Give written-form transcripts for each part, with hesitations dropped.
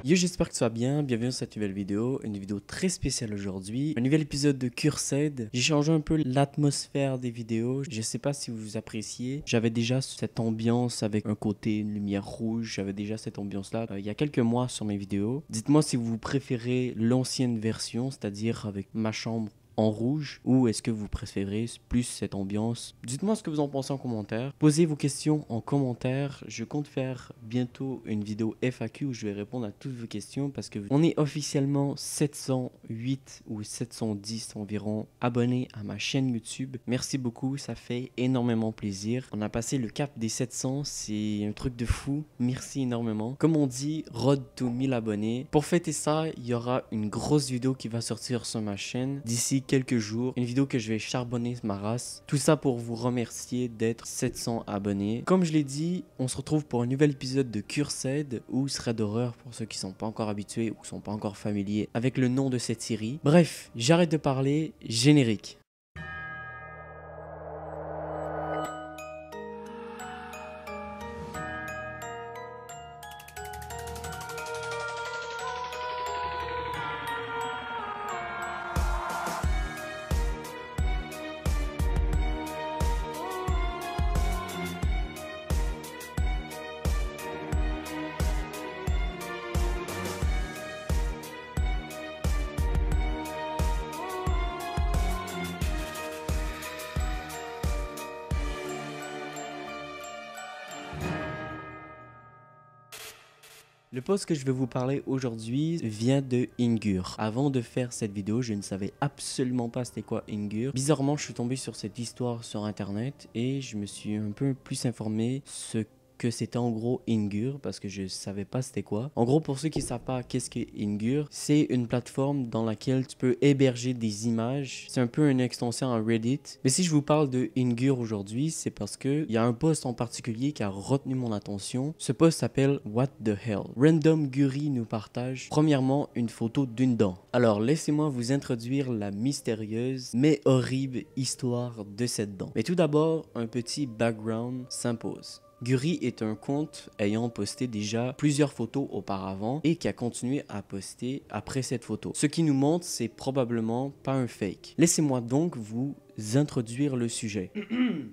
Yo, j'espère que tu vas bien, bienvenue dans cette nouvelle vidéo, une vidéo très spéciale aujourd'hui, un nouvel épisode de Cursed. J'ai changé un peu l'atmosphère des vidéos, je sais pas si vous appréciez, j'avais déjà cette ambiance avec un côté une lumière rouge, j'avais déjà cette ambiance là il y a quelques mois sur mes vidéos. Dites-moi si vous préférez l'ancienne version, c'est-à-dire avec ma chambre en rouge, ou est-ce que vous préférez plus cette ambiance? Dites-moi ce que vous en pensez en commentaire. Posez vos questions en commentaire. Je compte faire bientôt une vidéo FAQ où je vais répondre à toutes vos questions parce que on est officiellement 708 ou 710 environ abonnés à ma chaîne YouTube. Merci beaucoup, ça fait énormément plaisir. On a passé le cap des 700, c'est un truc de fou. Merci énormément. Comme on dit, road to 1000 abonnés. Pour fêter ça, il y aura une grosse vidéo qui va sortir sur ma chaîne d'ici quelques jours, une vidéo que je vais charbonner ma race. Tout ça pour vous remercier d'être 700 abonnés. Comme je l'ai dit, on se retrouve pour un nouvel épisode de Cursed ou Thread d'horreur pour ceux qui sont pas encore habitués ou qui sont pas encore familiers avec le nom de cette série. Bref, j'arrête de parler, générique. Le post que je vais vous parler aujourd'hui vient de Ingur. Avant de faire cette vidéo, je ne savais absolument pas c'était quoi Ingur. Bizarrement, je suis tombé sur cette histoire sur internet et je me suis un peu plus informé que c'était en gros Ingur parce que je savais pas c'était quoi. En gros, pour ceux qui savent pas qu'est-ce que Ingur, c'est une plateforme dans laquelle tu peux héberger des images. C'est un peu une extension à Reddit. Mais si je vous parle de Ingur aujourd'hui, c'est parce que il y a un post en particulier qui a retenu mon attention. Ce post s'appelle What the Hell. Random Guri nous partage premièrement une photo d'une dent. Alors laissez-moi vous introduire la mystérieuse mais horrible histoire de cette dent. Mais tout d'abord, un petit background s'impose. Guri est un compte ayant posté déjà plusieurs photos auparavant et qui a continué à poster après cette photo. Ce qui nous montre c'est probablement pas un fake. Laissez-moi donc vous introduire le sujet.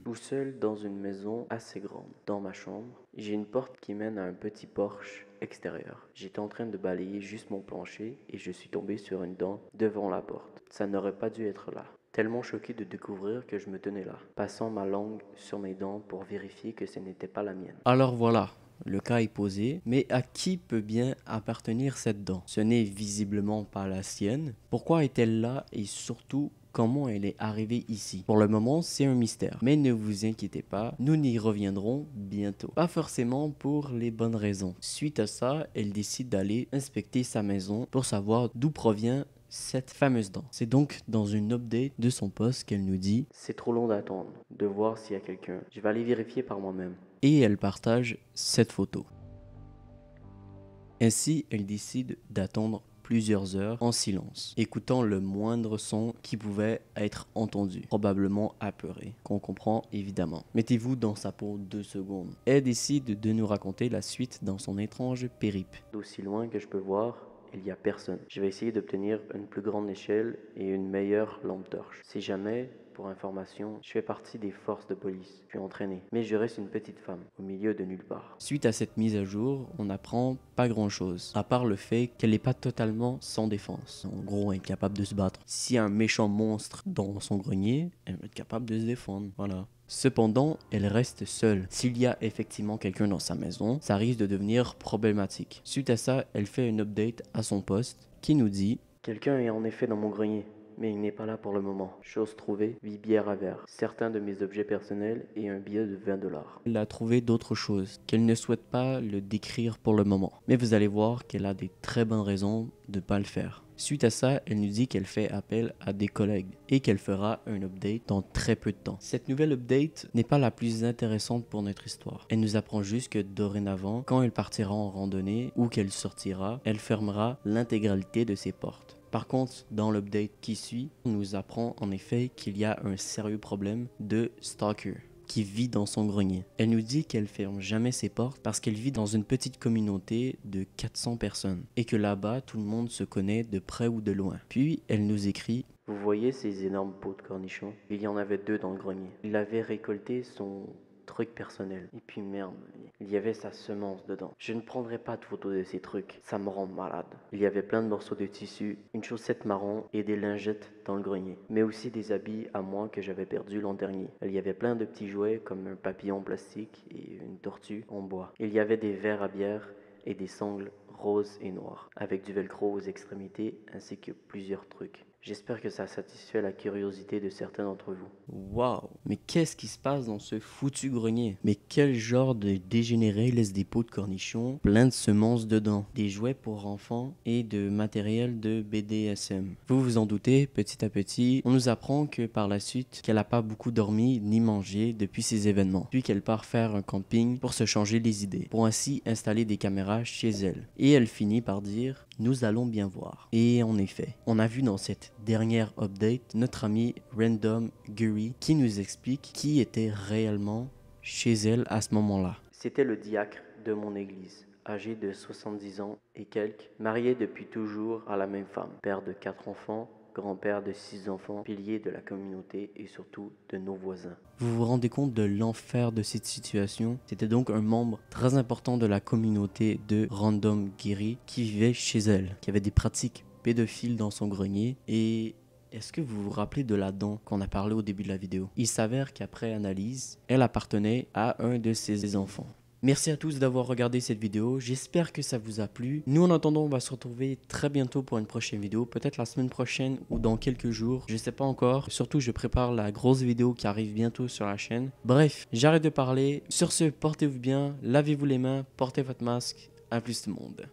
Tout seul dans une maison assez grande. Dans ma chambre, j'ai une porte qui mène à un petit porche extérieur. J'étais en train de balayer juste mon plancher et je suis tombé sur une dent devant la porte. Ça n'aurait pas dû être là. Tellement choqué de découvrir que je me tenais là, passant ma langue sur mes dents pour vérifier que ce n'était pas la mienne. Alors voilà, le cas est posé, mais à qui peut bien appartenir cette dent? Ce n'est visiblement pas la sienne. Pourquoi est-elle là et surtout comment elle est arrivée ici? Pour le moment, c'est un mystère. Mais ne vous inquiétez pas, nous n'y reviendrons bientôt. Pas forcément pour les bonnes raisons. Suite à ça, elle décide d'aller inspecter sa maison pour savoir d'où provient cette fameuse dent. C'est donc dans une update de son post qu'elle nous dit « C'est trop long d'attendre, de voir s'il y a quelqu'un. Je vais aller vérifier par moi-même. » Et elle partage cette photo. Ainsi, elle décide d'attendre plusieurs heures en silence, écoutant le moindre son qui pouvait être entendu, probablement apeuré, qu'on comprend évidemment. Mettez-vous dans sa peau 2 secondes. Elle décide de nous raconter la suite dans son étrange périple. D'aussi loin que je peux voir, il n'y a personne. Je vais essayer d'obtenir une plus grande échelle et une meilleure lampe torche. Si jamais, pour information, je fais partie des forces de police. Je suis entraîné. Mais je reste une petite femme, au milieu de nulle part. Suite à cette mise à jour, on n'apprend pas grand chose, à part le fait qu'elle n'est pas totalement sans défense. En gros, incapable de se battre. S'il y a un méchant monstre dans son grenier, elle va être capable de se défendre. Voilà. Cependant, elle reste seule. S'il y a effectivement quelqu'un dans sa maison, ça risque de devenir problématique. Suite à ça, elle fait une update à son poste qui nous dit « Quelqu'un est en effet dans mon grenier, mais il n'est pas là pour le moment. Chose trouvée, 8 bières à verre, certains de mes objets personnels et un billet de 20 $. Elle a trouvé d'autres choses qu'elle ne souhaite pas le décrire pour le moment. Mais vous allez voir qu'elle a des très bonnes raisons de ne pas le faire. Suite à ça, elle nous dit qu'elle fait appel à des collègues et qu'elle fera un update dans très peu de temps. Cette nouvelle update n'est pas la plus intéressante pour notre histoire. Elle nous apprend juste que dorénavant, quand elle partira en randonnée ou qu'elle sortira, elle fermera l'intégralité de ses portes. Par contre, dans l'update qui suit, on nous apprend en effet qu'il y a un sérieux problème de stalker. qui vit dans son grenier. Elle nous dit qu'elle ferme jamais ses portes parce qu'elle vit dans une petite communauté de 400 personnes et que là-bas tout le monde se connaît de près ou de loin. Puis elle nous écrit: vous voyez ces énormes pots de cornichons? Il y en avait 2 dans le grenier. Il avait récolté son truc personnel. Et puis merde, il y avait sa semence dedans. Je ne prendrai pas de photos de ces trucs, ça me rend malade. Il y avait plein de morceaux de tissu, une chaussette marron et des lingettes dans le grenier. Mais aussi des habits à moi que j'avais perdus l'an dernier. Il y avait plein de petits jouets comme un papillon plastique et une tortue en bois. Il y avait des verres à bière et des sangles roses et noires, avec du velcro aux extrémités ainsi que plusieurs trucs. J'espère que ça satisfait la curiosité de certains d'entre vous. Waouh! Mais qu'est-ce qui se passe dans ce foutu grenier? Mais quel genre de dégénéré laisse des pots de cornichons plein de semences dedans? Des jouets pour enfants et de matériel de BDSM. Vous vous en doutez, petit à petit, on nous apprend que par la suite, qu'elle n'a pas beaucoup dormi ni mangé depuis ces événements. Puis qu'elle part faire un camping pour se changer les idées, pour ainsi installer des caméras chez elle. Et elle finit par dire: nous allons bien voir. Et en effet, on a vu dans cette dernière update notre ami Random Guri qui nous explique qui était réellement chez elle à ce moment-là. C'était le diacre de mon église, âgé de 70 ans et quelques, marié depuis toujours à la même femme, père de 4 enfants, grand-père de 6 enfants, pilier de la communauté et surtout de nos voisins. Vous vous rendez compte de l'enfer de cette situation? C'était donc un membre très important de la communauté de Random Giri qui vivait chez elle, qui avait des pratiques pédophiles dans son grenier. Et est-ce que vous vous rappelez de la dent qu'on a parlé au début de la vidéo? Il s'avère qu'après analyse, elle appartenait à un de ses enfants. Merci à tous d'avoir regardé cette vidéo, j'espère que ça vous a plu. Nous en attendant, on va se retrouver très bientôt pour une prochaine vidéo, peut-être la semaine prochaine ou dans quelques jours, je sais pas encore. Surtout, je prépare la grosse vidéo qui arrive bientôt sur la chaîne. Bref, j'arrête de parler. Sur ce, portez-vous bien, lavez-vous les mains, portez votre masque. À plus tout le monde.